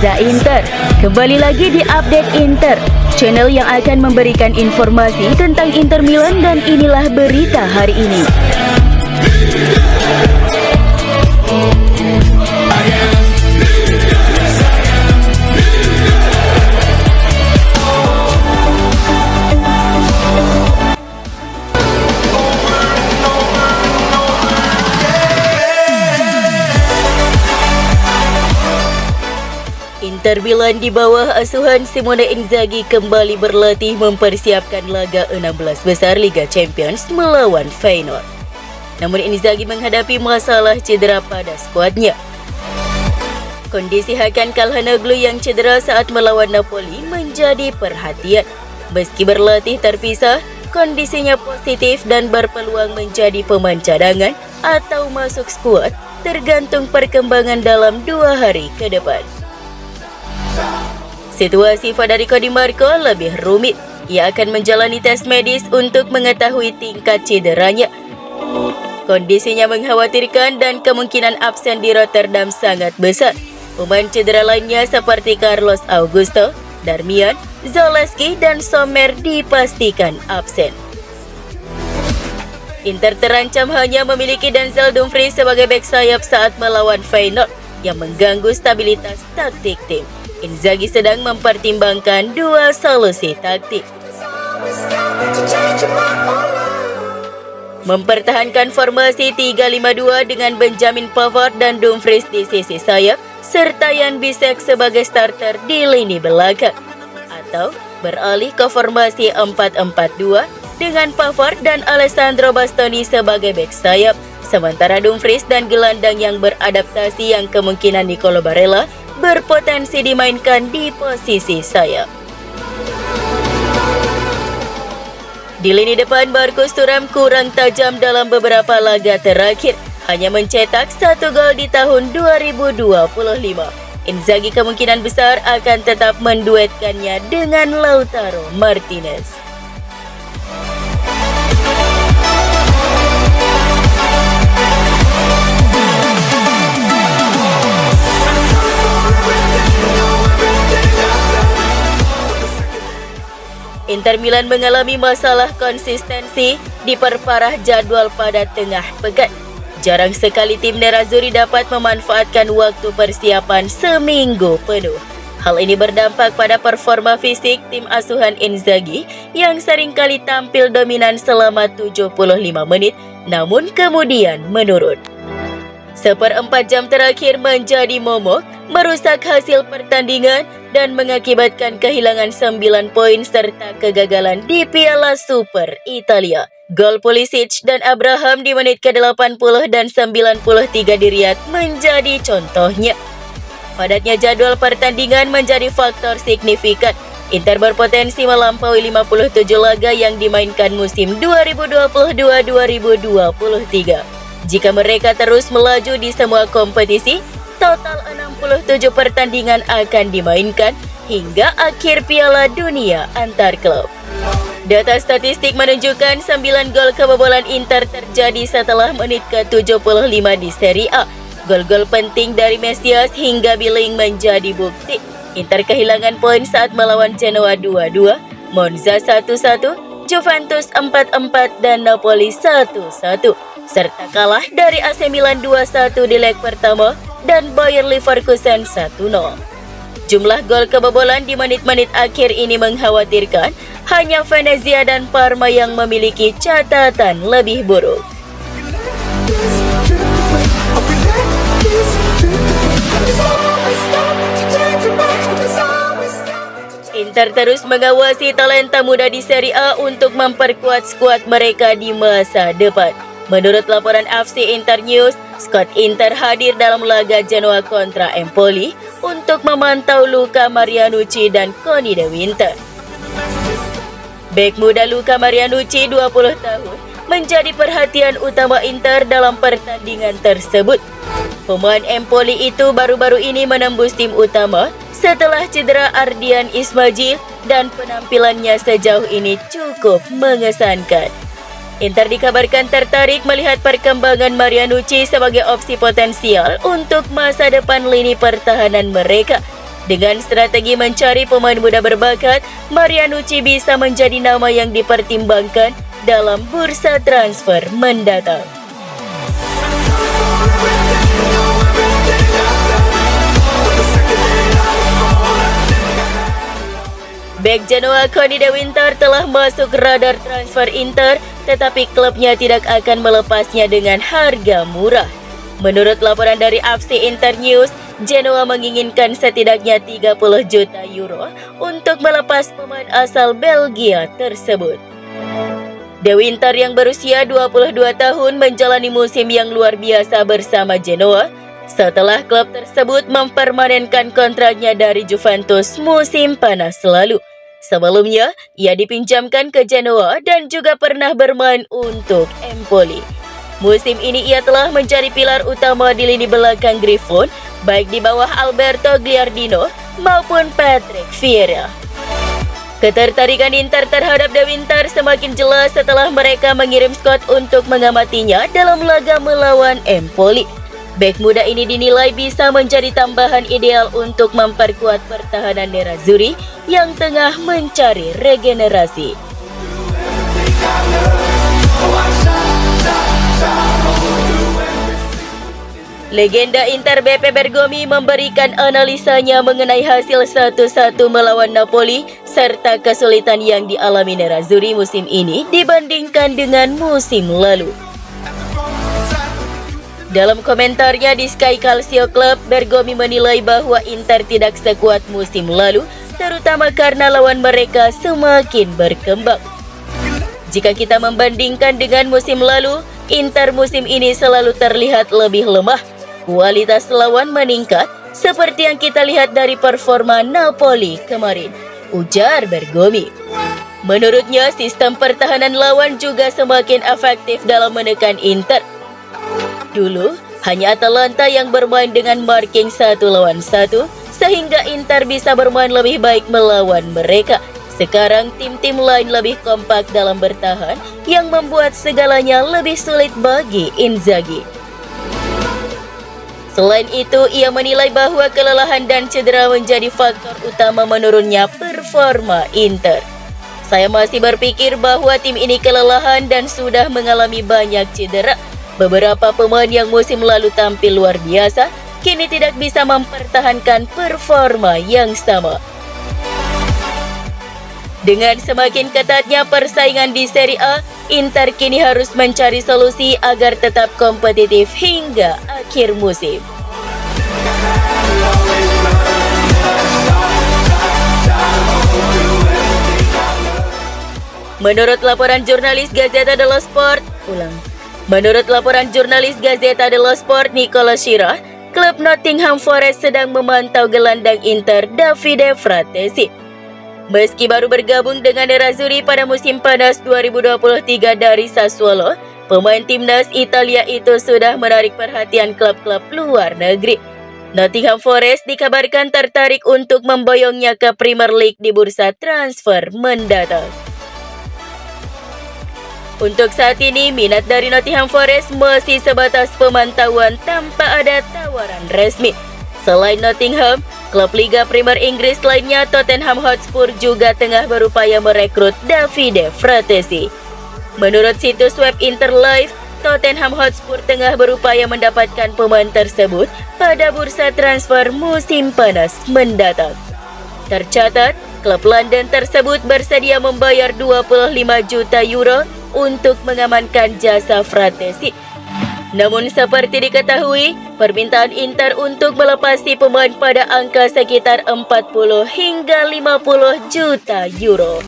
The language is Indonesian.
Reza Inter. Kembali lagi di Update Inter, channel yang akan memberikan informasi tentang Inter Milan, dan inilah berita hari ini. Inter Milan di bawah asuhan Simone Inzaghi kembali berlatih mempersiapkan laga 16 besar Liga Champions melawan Feyenoord. Namun Inzaghi menghadapi masalah cedera pada skuadnya. Kondisi Hakan Calhanoglu yang cedera saat melawan Napoli menjadi perhatian. Meski berlatih terpisah, kondisinya positif dan berpeluang menjadi pemain cadangan atau masuk skuad tergantung perkembangan dalam 2 hari ke depan. Situasi Federico Di Marco lebih rumit. Ia akan menjalani tes medis untuk mengetahui tingkat cederanya. Kondisinya mengkhawatirkan dan kemungkinan absen di Rotterdam sangat besar. Pemain cedera lainnya seperti Carlos Augusto, Darmian, Zalewski, dan Sommer dipastikan absen. Inter terancam hanya memiliki Denzel Dumfries sebagai bek sayap saat melawan Feyenoord yang mengganggu stabilitas taktik tim. Inzaghi sedang mempertimbangkan 2 solusi taktik. Mempertahankan formasi 3-5-2 dengan Benjamin Pavard dan Dumfries di sisi sayap, serta Jan Bisek sebagai starter di lini belakang. Atau beralih ke formasi 4-4-2 dengan Pavard dan Alessandro Bastoni sebagai bek sayap, sementara Dumfries dan gelandang yang beradaptasi yang kemungkinan Nicolo Barella berpotensi dimainkan di posisi sayap. Di lini depan, Marcus Thuram kurang tajam dalam beberapa laga terakhir, hanya mencetak 1 gol di tahun 2025. Inzaghi kemungkinan besar akan tetap menduetkannya dengan Lautaro Martinez. Inter Milan mengalami masalah konsistensi diperparah jadwal pada tengah pekan. Jarang sekali tim Nerazzurri dapat memanfaatkan waktu persiapan seminggu penuh. Hal ini berdampak pada performa fisik tim asuhan Inzaghi yang seringkali tampil dominan selama 75 menit, namun kemudian menurun. 1/4 jam terakhir menjadi momok, merusak hasil pertandingan, dan mengakibatkan kehilangan 9 poin serta kegagalan di Piala Super Italia. Gol Pulisic dan Abraham di menit ke-80 dan 93 di Riyadh menjadi contohnya. Padatnya jadwal pertandingan menjadi faktor signifikan. Inter berpotensi melampaui 57 laga yang dimainkan musim 2022-2023. Jika mereka terus melaju di semua kompetisi, total 67 pertandingan akan dimainkan hingga akhir Piala Dunia antar klub. Data statistik menunjukkan 9 gol kebobolan Inter terjadi setelah menit ke-75 di Serie A. Gol-gol penting dari Mesias hingga Billing menjadi bukti. Inter kehilangan poin saat melawan Genoa 2-2, Monza 1-1, Juventus 4-4, dan Napoli 1-1. Serta kalah dari AC Milan 2-1 di leg pertama dan Bayer Leverkusen 1-0. Jumlah gol kebobolan di menit-menit akhir ini mengkhawatirkan. Hanya Venezia dan Parma yang memiliki catatan lebih buruk. Inter terus mengawasi talenta muda di Serie A untuk memperkuat skuad mereka di masa depan. Menurut laporan FC Inter News, skuad Inter hadir dalam laga Genoa kontra Empoli untuk memantau Luca Marianucci dan Conny De Winter. Bek muda Luca Marianucci 20 tahun menjadi perhatian utama Inter dalam pertandingan tersebut. Pemain Empoli itu baru-baru ini menembus tim utama setelah cedera Ardian Ismail dan penampilannya sejauh ini cukup mengesankan. Inter dikabarkan tertarik melihat perkembangan Marianucci sebagai opsi potensial untuk masa depan lini pertahanan mereka. Dengan strategi mencari pemain muda berbakat, Marianucci bisa menjadi nama yang dipertimbangkan dalam bursa transfer mendatang. Bek Genoa Conny De Winter telah masuk radar transfer Inter, tetapi klubnya tidak akan melepasnya dengan harga murah. Menurut laporan dari FC Internews, Genoa menginginkan setidaknya 30 juta euro untuk melepas pemain asal Belgia tersebut. De Winter yang berusia 22 tahun menjalani musim yang luar biasa bersama Genoa setelah klub tersebut mempermanenkan kontraknya dari Juventus musim panas lalu. Sebelumnya, ia dipinjamkan ke Genoa dan juga pernah bermain untuk Empoli. Musim ini ia telah menjadi pilar utama di lini belakang Griffon, baik di bawah Alberto Gilardino maupun Patrick Vieira. Ketertarikan Inter terhadap De Winter semakin jelas setelah mereka mengirim squad untuk mengamatinya dalam laga melawan Empoli. Bek muda ini dinilai bisa menjadi tambahan ideal untuk memperkuat pertahanan Nerazzurri yang tengah mencari regenerasi. Legenda Inter Beppe Bergomi memberikan analisanya mengenai hasil 1-1 melawan Napoli serta kesulitan yang dialami Nerazzurri musim ini dibandingkan dengan musim lalu. Dalam komentarnya di Sky Calcio Club, Bergomi menilai bahwa Inter tidak sekuat musim lalu, terutama karena lawan mereka semakin berkembang. Jika kita membandingkan dengan musim lalu, Inter musim ini selalu terlihat lebih lemah. Kualitas lawan meningkat, seperti yang kita lihat dari performa Napoli kemarin, ujar Bergomi. Menurutnya, sistem pertahanan lawan juga semakin efektif dalam menekan Inter. Dulu, hanya Atalanta yang bermain dengan marking 1 lawan 1, sehingga Inter bisa bermain lebih baik melawan mereka. Sekarang tim-tim lain lebih kompak dalam bertahan, yang membuat segalanya lebih sulit bagi Inzaghi. Selain itu, ia menilai bahwa kelelahan dan cedera menjadi faktor utama menurunnya performa Inter. Saya masih berpikir bahwa tim ini kelelahan dan sudah mengalami banyak cedera. Beberapa pemain yang musim lalu tampil luar biasa, kini tidak bisa mempertahankan performa yang sama. Dengan semakin ketatnya persaingan di Serie A, Inter kini harus mencari solusi agar tetap kompetitif hingga akhir musim. Menurut laporan jurnalis Gazzetta dello Sport, Nicola Schira, klub Nottingham Forest sedang memantau gelandang Inter Davide Fratesi. Meski baru bergabung dengan Nerazzurri pada musim panas 2023 dari Sassuolo, pemain timnas Italia itu sudah menarik perhatian klub-klub luar negeri. Nottingham Forest dikabarkan tertarik untuk memboyongnya ke Premier League di bursa transfer mendatang. Untuk saat ini, minat dari Nottingham Forest masih sebatas pemantauan tanpa ada tawaran resmi. Selain Nottingham, klub Liga Premier Inggris lainnya Tottenham Hotspur juga tengah berupaya merekrut Davide Fratesi. Menurut situs web Interlife, Tottenham Hotspur tengah berupaya mendapatkan pemain tersebut pada bursa transfer musim panas mendatang. Tercatat, klub London tersebut bersedia membayar 25 juta euro untuk mengamankan jasa Fratesi. Namun seperti diketahui, permintaan Inter untuk melepasi pemain pada angka sekitar 40 hingga 50 juta euro.